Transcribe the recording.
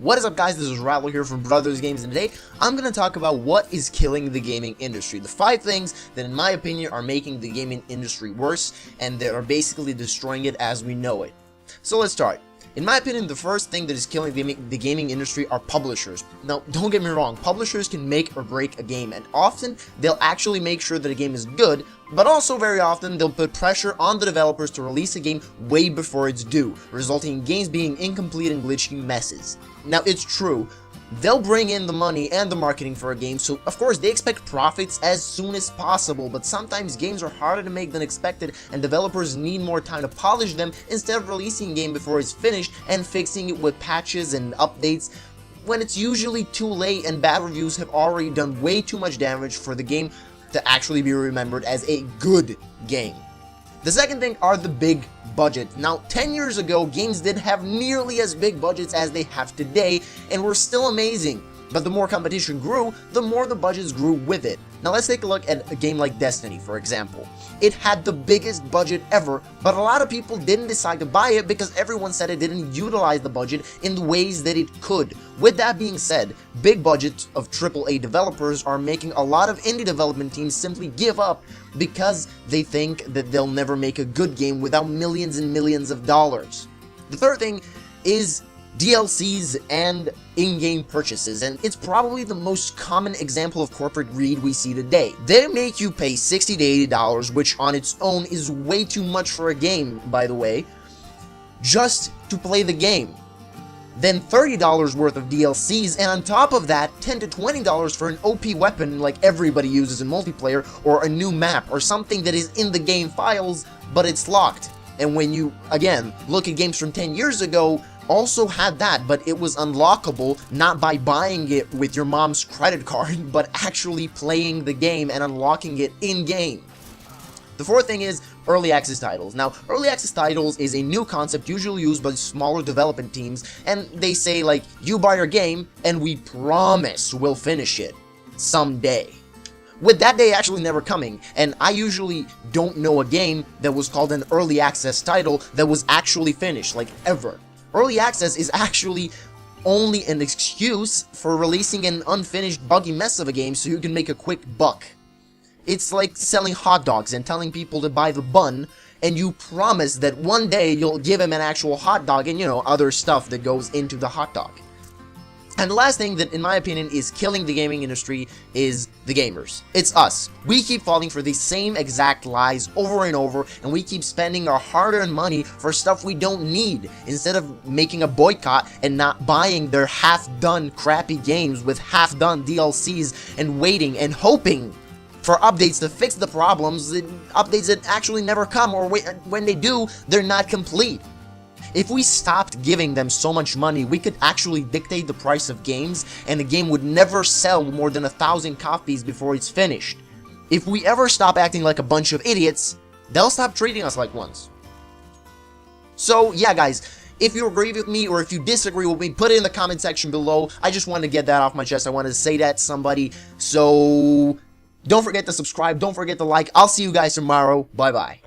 What is up, guys? This is Rattler here from Brothers Games, and today I'm going to talk about what is killing the gaming industry. The 5 things that, in my opinion, are making the gaming industry worse, and that are basically destroying it as we know it. So let's start. In my opinion, the first thing that is killing the gaming industry are publishers. Now, don't get me wrong, publishers can make or break a game, and often they'll actually make sure that a game is good, but also very often they'll put pressure on the developers to release a game way before it's due, resulting in games being incomplete and glitchy messes. Now, it's true, they'll bring in the money and the marketing for a game, so of course they expect profits as soon as possible, but sometimes games are harder to make than expected and developers need more time to polish them instead of releasing a game before it's finished and fixing it with patches and updates when it's usually too late and bad reviews have already done way too much damage for the game to actually be remembered as a good game. The second thing are the big budget. Now, 10 years ago, games didn't have nearly as big budgets as they have today, and were still amazing. But the more competition grew, the more the budgets grew with it. Now let's take a look at a game like Destiny, for example. It had the biggest budget ever, but a lot of people didn't decide to buy it because everyone said it didn't utilize the budget in the ways that it could. With that being said, big budgets of AAA developers are making a lot of indie development teams simply give up because they think that they'll never make a good game without millions and millions of dollars. The third thing is DLCs and in-game purchases, and it's probably the most common example of corporate greed we see today. They make you pay $60 to $80, which on its own is way too much for a game, by the way, just to play the game. Then $30 worth of DLCs, and on top of that, $10 to $20 for an OP weapon like everybody uses in multiplayer, or a new map, or something that is in the game files, but it's locked. And when you, again, look at games from 10 years ago, also had that, but it was unlockable not by buying it with your mom's credit card, but actually playing the game and unlocking it in-game. The fourth thing is early access titles. Now, early access titles is a new concept usually used by smaller development teams, and they say, like, you buy our game, and we promise we'll finish it someday. With that day actually never coming, and I usually don't know a game that was called an early access title that was actually finished, like, ever. Early access is actually only an excuse for releasing an unfinished buggy mess of a game so you can make a quick buck. It's like selling hot dogs and telling people to buy the bun, and you promise that one day you'll give them an actual hot dog and, you know, other stuff that goes into the hot dog. And the last thing that, in my opinion, is killing the gaming industry is the gamers. It's us. We keep falling for these same exact lies over and over, and we keep spending our hard-earned money for stuff we don't need, instead of making a boycott and not buying their half-done crappy games with half-done DLCs and waiting and hoping for updates to fix the problems, updates that actually never come, or when they do, they're not complete. If we stopped giving them so much money, we could actually dictate the price of games, and the game would never sell more than 1,000 copies before it's finished. If we ever stop acting like a bunch of idiots, they'll stop treating us like ones. So yeah, guys, if you agree with me or if you disagree with me, put it in the comment section below. I just wanted to get that off my chest. I wanted to say that to somebody. So don't forget to subscribe, don't forget to like. I'll see you guys tomorrow. Bye bye.